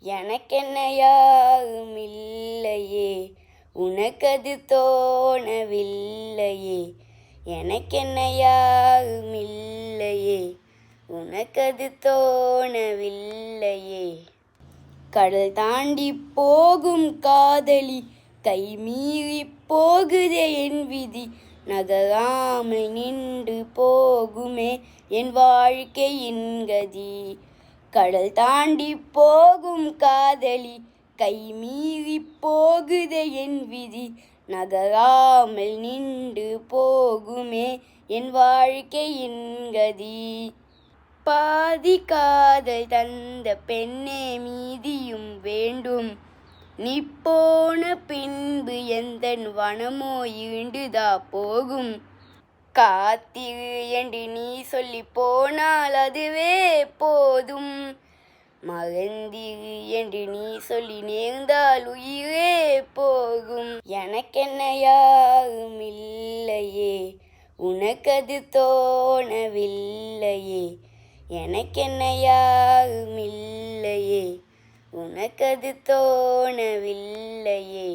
எனக்கென்ன யாரும் இல்லையே, உனக்கது தோணவில்லையே. எனக்கென்ன யாரும் இல்லையே, உனக்கது தோணவில்லையே. கடல் தாண்டி போகும் காதலி, கை மீறி போகுதே என் விதி. நகராமல் நின்று போகுமே என் வாழ்க்கையின் கதி. கடல் தாண்டி போகும் காதலி, கை மீறி போகுதே என் விதி. நகராமல் நின்று போகுமே என் வாழ்க்கையின் கதி. பாதி காதல் தந்த பெண்ணே மீதியும் வேண்டும். நீ போன பின்பு எந்தன் வனமோ இருண்டுதா போகும். காத்திரு என்று நீ சொல்லி போனால் அதுவே போதும். மறந்திரு என்று நீ சொல்லி நேர்ந்தால் உயிரே போகும். எனக்கென்ன யாரும் இல்லையே, உனக்கது தோணவில்லையே. எனக்கென்ன யாரும் இல்லையே, உனக்கது தோணவில்லையே.